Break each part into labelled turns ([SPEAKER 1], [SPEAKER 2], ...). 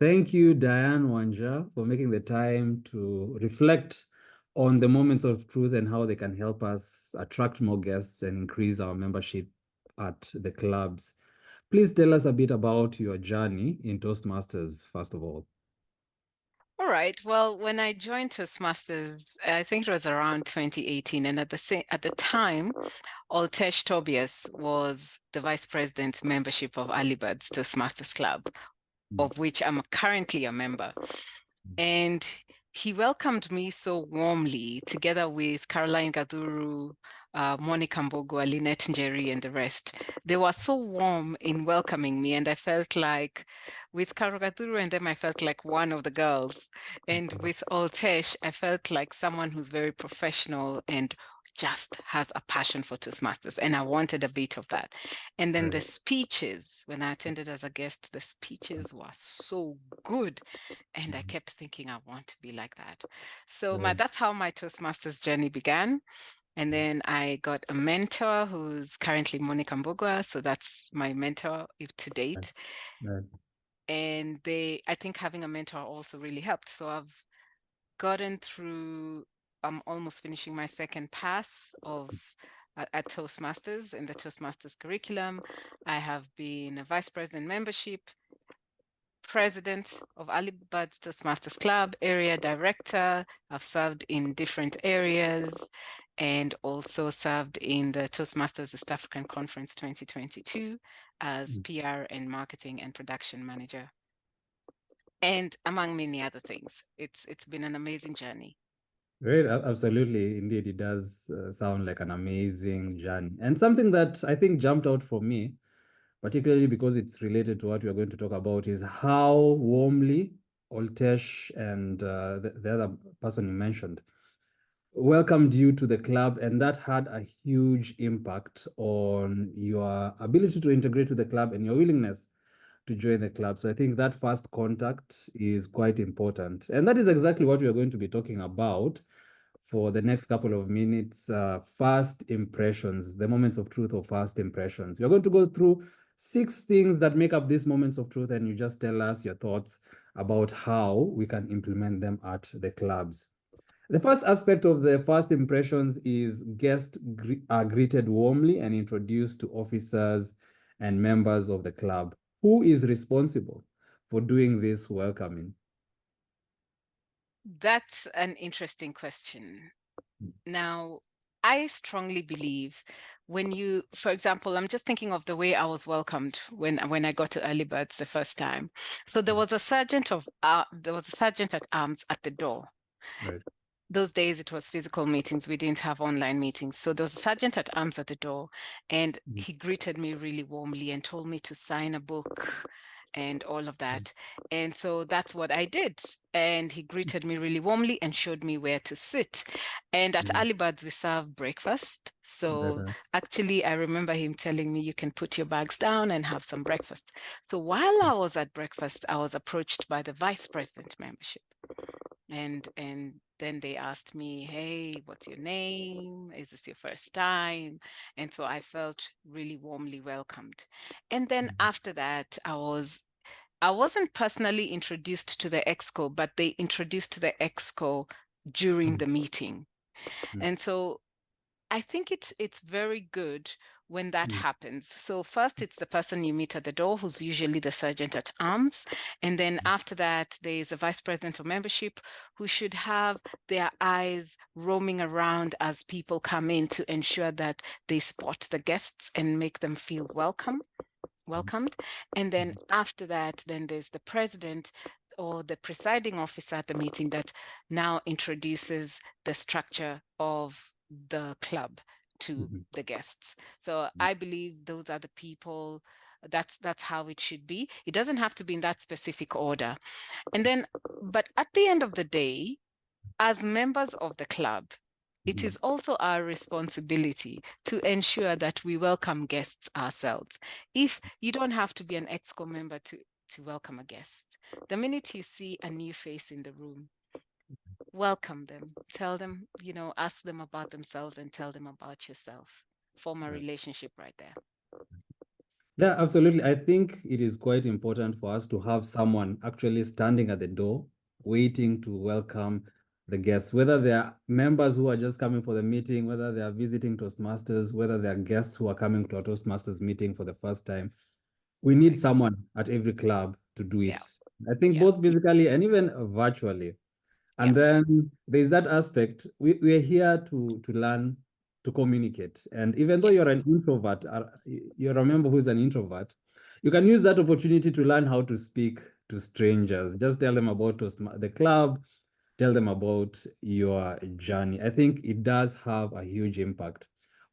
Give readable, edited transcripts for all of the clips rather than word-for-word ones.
[SPEAKER 1] Thank you, Dianne, Wanja, for making the time to reflect on the moments of truth and how they can help us attract more guests and increase our membership at the clubs. Please tell us a bit about your journey in Toastmasters, first of all.
[SPEAKER 2] All right. Well, when I joined Toastmasters, I think it was around 2018, and at the time, Altesh Tobias was the vice president membership of Alibad's Toastmasters Club,
[SPEAKER 1] Mm.
[SPEAKER 2] of which I'm currently a member. And he welcomed me so warmly, together with Caroline Gaduru, Monica Mbogo, Lynette Njeri, and the rest. They were so warm in welcoming me, and I felt like, with Carol Gaduru and them, I felt like one of the girls. And with Oltesh, I felt like someone who's very professional and just has a passion for Toastmasters. And I wanted a bit of that. And then the
[SPEAKER 1] Right.
[SPEAKER 2] speeches, when I attended as a guest, the speeches were so good. And I
[SPEAKER 1] Mhm.
[SPEAKER 2] kept thinking, I want to be like that. So
[SPEAKER 1] Right.
[SPEAKER 2] that's how my Toastmasters journey began. And then I got a mentor who's currently Monica Mbogwa. So that's my mentor if to
[SPEAKER 1] Right.
[SPEAKER 2] date.
[SPEAKER 1] Right.
[SPEAKER 2] And I think having a mentor also really helped. So I've gotten through, I'm almost finishing my second path of at Toastmasters in the Toastmasters curriculum. I have been a vice president membership, president of Alibad's Toastmasters Club, area director. I've served in different areas and also served in the Toastmasters East African Conference 2022 as
[SPEAKER 1] Mm.
[SPEAKER 2] PR and marketing and production manager, and among many other things. It's been an amazing journey.
[SPEAKER 1] Great. Absolutely. Indeed, it does sound like an amazing journey. And something that I think jumped out for me, particularly because it's related to what we are going to talk about, is how warmly Oltesh and the other person you mentioned welcomed you to the club, and that had a huge impact on your ability to integrate with the club and your willingness to join the club. So I think that first contact is quite important. And that is exactly what we are going to be talking about for the next couple of minutes. First impressions, the moments of truth or first impressions. We're going to go through 6 things that make up these moments of truth, and you just tell us your thoughts about how we can implement them at the clubs. The first aspect of the first impressions is guests are greeted warmly and introduced to officers and members of the club. Who is responsible for doing this welcoming?
[SPEAKER 2] That's an interesting question. Now, I strongly believe when you, for example, I'm just thinking of the way I was welcomed when I got to Early Birds the first time. So there was a sergeant at arms at the door.
[SPEAKER 1] Right.
[SPEAKER 2] Those days it was physical meetings. We didn't have online meetings. So there was a sergeant at arms at the door, and
[SPEAKER 1] Mhm.
[SPEAKER 2] he greeted me really warmly and told me to sign a book and all of that. And so that's what I did. And he greeted me really warmly and showed me where to sit. And at
[SPEAKER 1] Mhm.
[SPEAKER 2] Alibads, we serve breakfast.
[SPEAKER 1] Right,
[SPEAKER 2] So
[SPEAKER 1] right.
[SPEAKER 2] actually, I remember him telling me you can put your bags down and have some breakfast. So while I was at breakfast, I was approached by the vice president membership. And then they asked me, hey, what's your name? Is this your first time? And so I felt really warmly welcomed. And then
[SPEAKER 1] Mhm.
[SPEAKER 2] after that, I wasn't personally introduced to the exco, but they introduced the exco during
[SPEAKER 1] Mhm.
[SPEAKER 2] the meeting. And so I think it's very good when that
[SPEAKER 1] Mhm.
[SPEAKER 2] happens. So first it's the person you meet at the door, who's usually the sergeant at arms. And then after that, there is a vice president of membership who should have their eyes roaming around as people come in to ensure that they spot the guests and make them feel welcomed. And then after that, then there's the president or the presiding officer at the meeting that now introduces the structure of the club to
[SPEAKER 1] Mhm.
[SPEAKER 2] the guests. So I believe those are the people. That's how it should be. It doesn't have to be in that specific order. And then, but at the end of the day, as members of the club, it
[SPEAKER 1] Mhm.
[SPEAKER 2] is also our responsibility to ensure that we welcome guests ourselves. If you don't have to be an EXCO member to welcome a guest, the minute you see a new face in the room, welcome them. Tell them, ask them about themselves and tell them about yourself. Form a
[SPEAKER 1] Right.
[SPEAKER 2] relationship right there.
[SPEAKER 1] Yeah, absolutely. I think it is quite important for us to have someone actually standing at the door, waiting to welcome the guests, whether they are members who are just coming for the meeting, whether they are visiting Toastmasters, whether they are guests who are coming to a Toastmasters meeting for the first time. We need
[SPEAKER 2] Correct.
[SPEAKER 1] someone at every club to do it.
[SPEAKER 2] Yeah.
[SPEAKER 1] I think
[SPEAKER 2] Yeah.
[SPEAKER 1] both physically and even virtually.
[SPEAKER 2] Yeah.
[SPEAKER 1] And then there's that aspect. We're here to learn to communicate. And even though you're
[SPEAKER 2] Yes.
[SPEAKER 1] an introvert, you're a member who's an introvert, you can use that opportunity to learn how to speak to strangers. Just tell them about the club, tell them about your journey. I think it does have a huge impact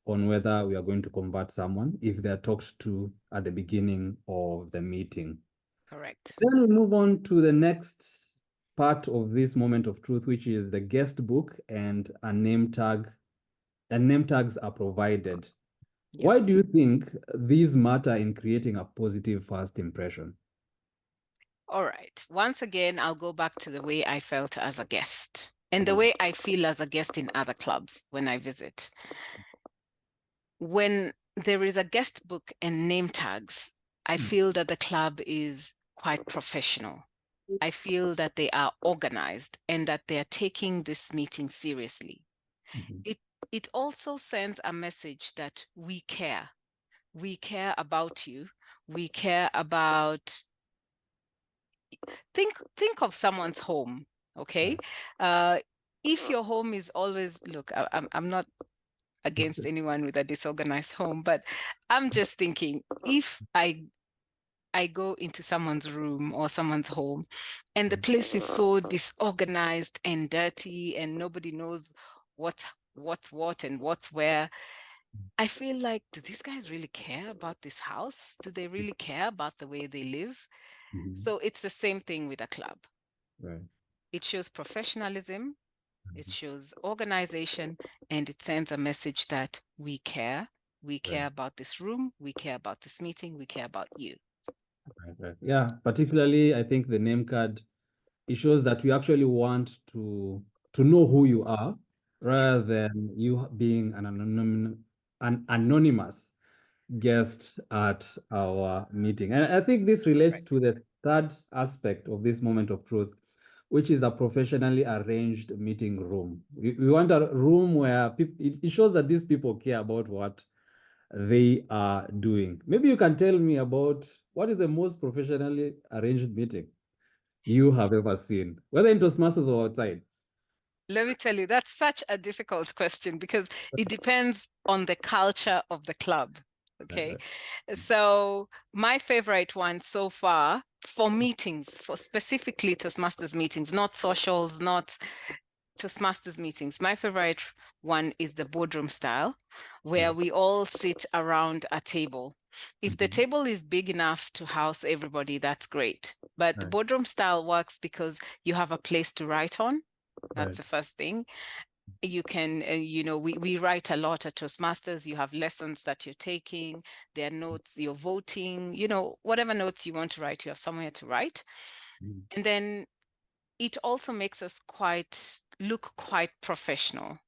[SPEAKER 1] on whether we are going to convert someone if they're talked to at the beginning of the meeting.
[SPEAKER 2] Correct.
[SPEAKER 1] Then we move on to the next part of this moment of truth, which is the guest book and a name tag. And name tags are provided.
[SPEAKER 2] Yeah.
[SPEAKER 1] Why do you think these matter in creating a positive first impression?
[SPEAKER 2] All right. Once again, I'll go back to the way I felt as a guest and the
[SPEAKER 1] Mhm,
[SPEAKER 2] way I feel as a guest in other clubs when I visit. When there is a guest book and name tags, I
[SPEAKER 1] mhm,
[SPEAKER 2] feel that the club is quite professional. I feel that they are organized and that they are taking this meeting seriously.
[SPEAKER 1] mhm,
[SPEAKER 2] It it also sends a message that we care. We care about you. We care about think of someone's home, okay?
[SPEAKER 1] right.
[SPEAKER 2] Uh, if your home is always look, I'm not against anyone with a disorganized home, but I'm just thinking if I go into someone's room or someone's home and the place is so disorganized and dirty and nobody knows what's what and what's where, I feel like, do these guys really care about this house? Do they really care about the way they live?
[SPEAKER 1] Mhm,
[SPEAKER 2] So it's the same thing with a club.
[SPEAKER 1] right.
[SPEAKER 2] It shows professionalism, it
[SPEAKER 1] Mhm,
[SPEAKER 2] shows organization, and it sends a message that we care. We
[SPEAKER 1] right.
[SPEAKER 2] care about this room, we care about this meeting, we care about you.
[SPEAKER 1] Right, right. Yeah, particularly I think the name card, it shows that we actually want to know who you are
[SPEAKER 2] Yes,
[SPEAKER 1] rather than you being an anonymous guest at our meeting. And I think this relates to
[SPEAKER 2] correct.
[SPEAKER 1] the third aspect of this moment of truth, which is a professionally arranged meeting room. We want a room where people, it shows that these people care about what they are doing. Maybe you can tell me about what is the most professionally arranged meeting you have ever seen, whether in Toastmasters or outside.
[SPEAKER 2] Let me tell you, that's such a difficult question because it depends on the culture of the club.
[SPEAKER 1] Right,
[SPEAKER 2] Okay.
[SPEAKER 1] right.
[SPEAKER 2] So, my favorite one so far for meetings, for specifically Toastmasters meetings, not socials, not Toastmasters meetings. My favorite one is the boardroom style, where
[SPEAKER 1] Right.
[SPEAKER 2] we all sit around a table. If the
[SPEAKER 1] Mhm.
[SPEAKER 2] table is big enough to house everybody, that's great. But the
[SPEAKER 1] Right,
[SPEAKER 2] boardroom style works because you have a place to write on. That's
[SPEAKER 1] right.
[SPEAKER 2] the first thing. You can, we write a lot at Toastmasters. You have lessons that you're taking, there are notes, you're voting, whatever notes you want to write, you have somewhere to write.
[SPEAKER 1] Mhm.
[SPEAKER 2] And then it also makes us look quite professional.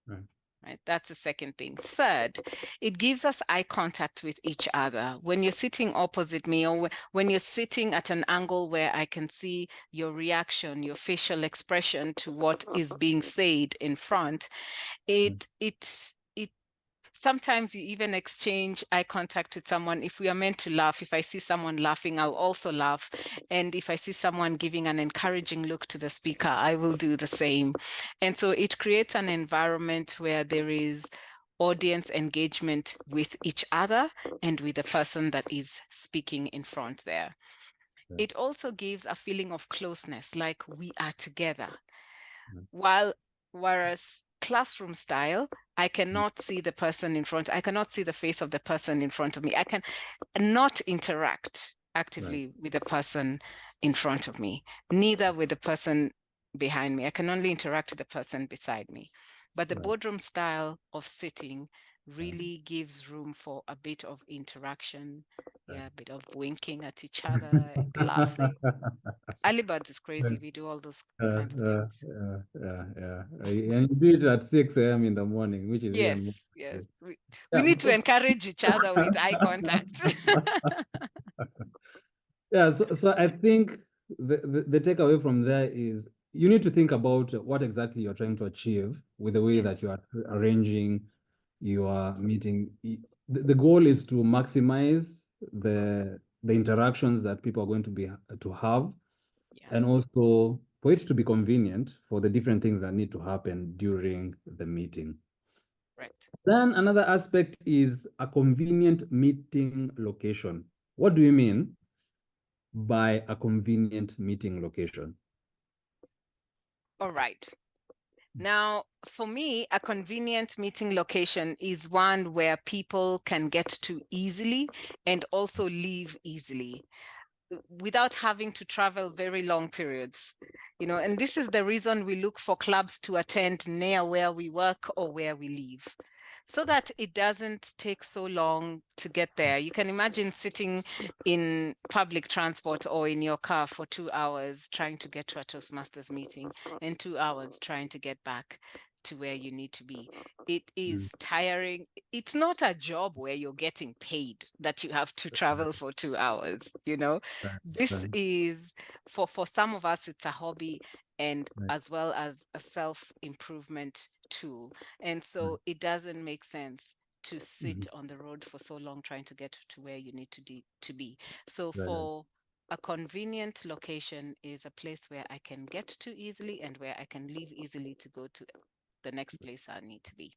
[SPEAKER 1] Right,
[SPEAKER 2] Right, that's the second thing. Third, it gives us eye contact with each other. When you're sitting opposite me, or when you're sitting at an angle where I can see your reaction, your facial expression to what is being said in front,
[SPEAKER 1] right,
[SPEAKER 2] it sometimes you even exchange eye contact with someone. If we are meant to laugh, if I see someone laughing, I'll also laugh. And if I see someone giving an encouraging look to the speaker, I will do the same. And so it creates an environment where there is audience engagement with each other and with the person that is speaking in front there.
[SPEAKER 1] right,
[SPEAKER 2] It also gives a feeling of closeness, like we are together.
[SPEAKER 1] right.
[SPEAKER 2] While whereas classroom style, I
[SPEAKER 1] Mhm.
[SPEAKER 2] cannot see the person in front. I cannot see the face of the person in front of me. I can not interact
[SPEAKER 1] Right,
[SPEAKER 2] actively with the person in front of me, neither with the person behind me. I can only interact with the person beside me. But the
[SPEAKER 1] right.
[SPEAKER 2] boardroom style of sitting really gives room for a bit of interaction, yeah, a bit of winking at each other and laughing. Early birds is crazy. We do all those kinds of things.
[SPEAKER 1] And you do it at 6 a.m. in the morning, which is
[SPEAKER 2] Yes,
[SPEAKER 1] even more.
[SPEAKER 2] yes. We
[SPEAKER 1] Yeah.
[SPEAKER 2] need to encourage each other with eye contact.
[SPEAKER 1] Yeah, so I think the takeaway from there is you need to think about what exactly you're trying to achieve with the way
[SPEAKER 2] Yes,
[SPEAKER 1] that you are arranging your meeting. The goal is to maximize the interactions that people are going to be to have,
[SPEAKER 2] yeah,
[SPEAKER 1] and also for it to be convenient for the different things that need to happen during the meeting.
[SPEAKER 2] right.
[SPEAKER 1] Then another aspect is a convenient meeting location. What do you mean by a convenient meeting location?
[SPEAKER 2] All right. Now, for me, a convenient meeting location is one where people can get to easily and also leave easily without having to travel very long periods. And this is the reason we look for clubs to attend near where we work or where we live, so that it doesn't take so long to get there. You can imagine sitting in public transport or in your car for 2 hours trying to get to a Toastmasters meeting and 2 hours trying to get back to where you need to be. It is tiring. It's not a job where you're getting paid that you have to travel for 2 hours.
[SPEAKER 1] Right,
[SPEAKER 2] This
[SPEAKER 1] right,
[SPEAKER 2] is for some of us, it's a hobby and
[SPEAKER 1] right,
[SPEAKER 2] as well as a self-improvement tool. And so it doesn't make sense to sit
[SPEAKER 1] mhm,
[SPEAKER 2] on the road for so long trying to get to where you need to be. So
[SPEAKER 1] right, right.
[SPEAKER 2] for a convenient location is a place where I can get to easily and where I can leave easily to go to the next place I need to be.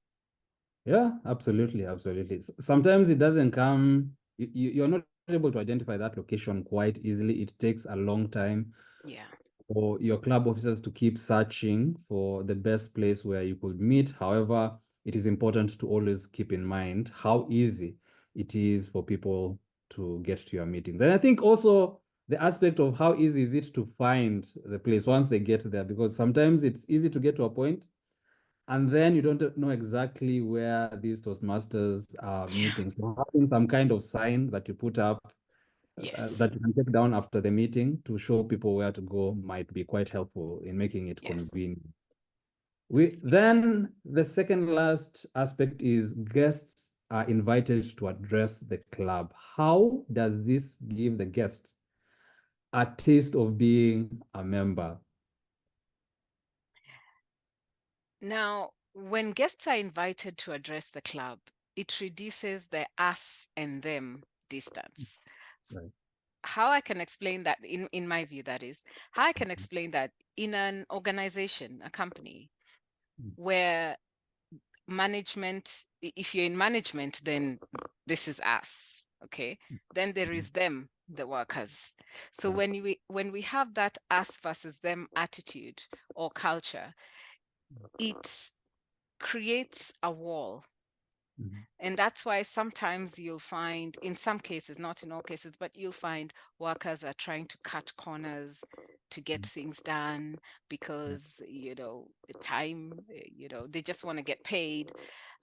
[SPEAKER 1] Yeah, absolutely, absolutely. Sometimes it doesn't come, you're not able to identify that location quite easily. It takes a long time
[SPEAKER 2] Yeah.
[SPEAKER 1] for your club officers to keep searching for the best place where you could meet. However, it is important to always keep in mind how easy it is for people to get to your meetings. And I think also the aspect of how easy is it to find the place once they get there, because sometimes it's easy to get to a point and then you don't know exactly where these Toastmasters are meeting. So having some kind of sign that you put up
[SPEAKER 2] Yes.
[SPEAKER 1] that you can take down after the meeting to show people where to go might be quite helpful in making it
[SPEAKER 2] Yes.
[SPEAKER 1] convenient. Then the second last aspect is guests are invited to address the club. How does this give the guests a taste of being a member?
[SPEAKER 2] Now, when guests are invited to address the club, it reduces the us and them distance.
[SPEAKER 1] Right.
[SPEAKER 2] How I can explain that, in my view, that is, how I can explain that in an organization, a company, where management, if you're in management, then this is us, okay? Then there is them, the workers. So
[SPEAKER 1] Right.
[SPEAKER 2] when we have that us versus them attitude or culture, it creates a wall.
[SPEAKER 1] Mhm.
[SPEAKER 2] And that's why sometimes you'll find, in some cases, not in all cases, but you'll find workers are trying to cut corners to get things done because, the time, they just want to get paid.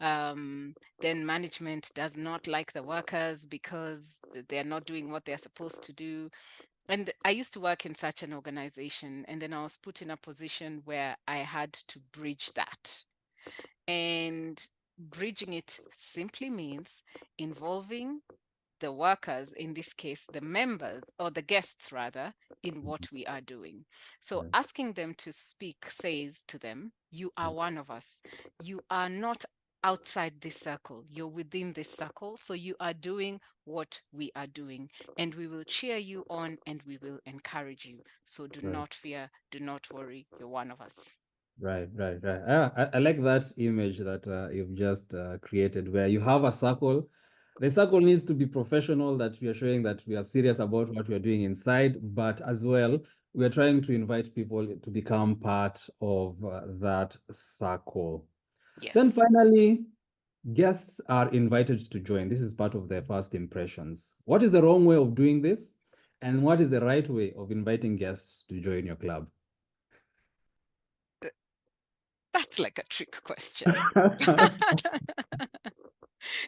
[SPEAKER 2] Then management does not like the workers because they're not doing what they're supposed to do. And I used to work in such an organization, and then I was put in a position where I had to bridge that. And bridging it simply means involving the workers, in this case, the members or the guests rather, in what we are doing. So
[SPEAKER 1] Right.
[SPEAKER 2] asking them to speak says to them, you are one of us. You are not outside this circle. You're within this circle. So you are doing what we are doing. And we will cheer you on and we will encourage you. So do
[SPEAKER 1] Right.
[SPEAKER 2] not fear. Do not worry. You're one of us.
[SPEAKER 1] Right, right, right. I like that image that you've just created where you have a circle. The circle needs to be professional, that we are showing that we are serious about what we are doing inside, but as well, we are trying to invite people to become part of that circle. Then
[SPEAKER 2] Yes.
[SPEAKER 1] finally, guests are invited to join. This is part of their first impressions. What is the wrong way of doing this? And what is the right way of inviting guests to join your club?
[SPEAKER 2] That's like a trick question.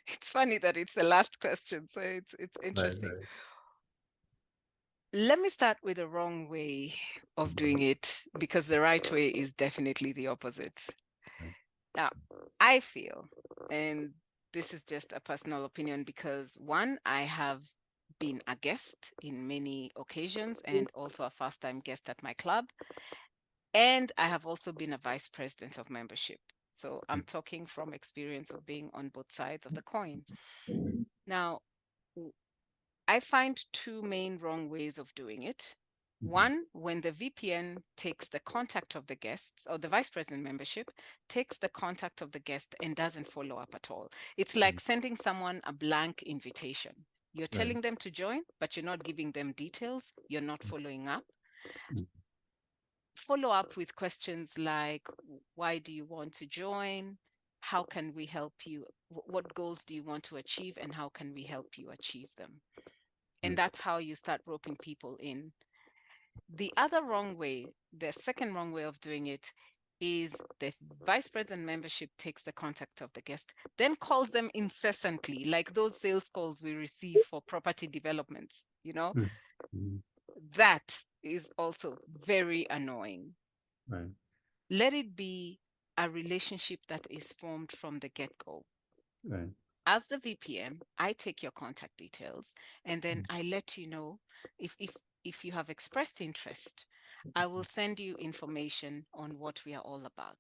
[SPEAKER 2] It's funny that it's the last question, so it's
[SPEAKER 1] Right,
[SPEAKER 2] interesting.
[SPEAKER 1] right.
[SPEAKER 2] Let me start with the wrong way of doing it, because the right way is definitely the opposite.
[SPEAKER 1] Right.
[SPEAKER 2] Now, I feel, and this is just a personal opinion, because one, I have been a guest in many occasions and also a first-time guest at my club. And I have also been a vice president of membership. So I'm talking from experience of being on both sides of the coin. Now, I find two main wrong ways of doing it. One, when the VPN takes the contact of the guests, or the vice president membership takes the contact of the guest and doesn't follow up at all. It's like sending someone a blank invitation. You're
[SPEAKER 1] Right.
[SPEAKER 2] telling them to join, but you're not giving them details. You're not following up. Follow up with questions like, why do you want to join? How can we help you? What goals do you want to achieve, and how can we help you achieve them? And that's how you start roping people in. The other wrong way, the second wrong way of doing it, is the vice president membership takes the contact of the guest, then calls them incessantly, like those sales calls we receive for property developments, That is also very annoying.
[SPEAKER 1] Right.
[SPEAKER 2] Let it be a relationship that is formed from the get-go.
[SPEAKER 1] Right.
[SPEAKER 2] As the VPM, I take your contact details, and then I let you know if you have expressed interest. I will send you information on what we are all about.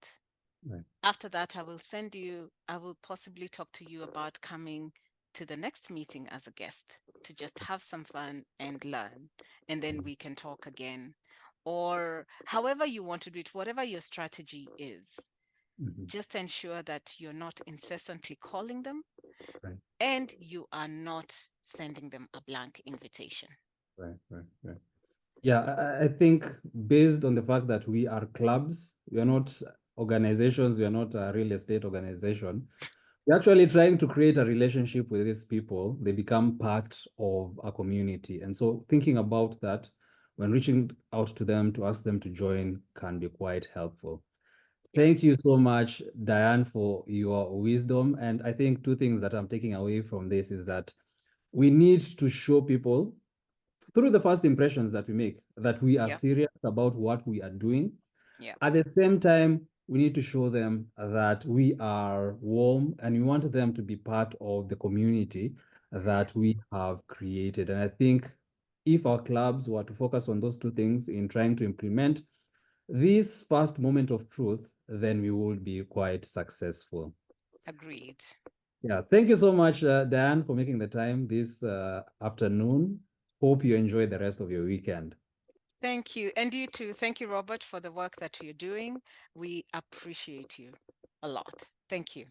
[SPEAKER 1] Right.
[SPEAKER 2] After that, I will possibly talk to you about coming to the next meeting as a guest to just have some fun and learn. And then we can talk again. Or however you want to do it, whatever your strategy is, just ensure that you're not incessantly calling them
[SPEAKER 1] Right.
[SPEAKER 2] and you are not sending them a blank invitation.
[SPEAKER 1] Right. Right. Right. Yeah, I think based on the fact that we are clubs, we are not organizations, we are not a real estate organization. We're actually trying to create a relationship with these people. They become part of a community. And so thinking about that when reaching out to them to ask them to join can be quite helpful.
[SPEAKER 2] Yeah,
[SPEAKER 1] Thank you so much, Dianne, for your wisdom. And I think two things that I'm taking away from this is that we need to show people through the first impressions that we make that we are
[SPEAKER 2] yeah,
[SPEAKER 1] serious about what we are doing.
[SPEAKER 2] yeah,
[SPEAKER 1] At the same time, we need to show them that we are warm and we want them to be part of the community
[SPEAKER 2] yeah.
[SPEAKER 1] that we have created. And I think if our clubs were to focus on those two things in trying to implement this first moment of truth, then we will be quite successful.
[SPEAKER 2] Agreed.
[SPEAKER 1] Yeah, thank you so much, Dan, for making the time this afternoon. Hope you enjoy the rest of your weekend.
[SPEAKER 2] Thank you. And you too. Thank you, Robert, for the work that you're doing. We appreciate you a lot. Thank you.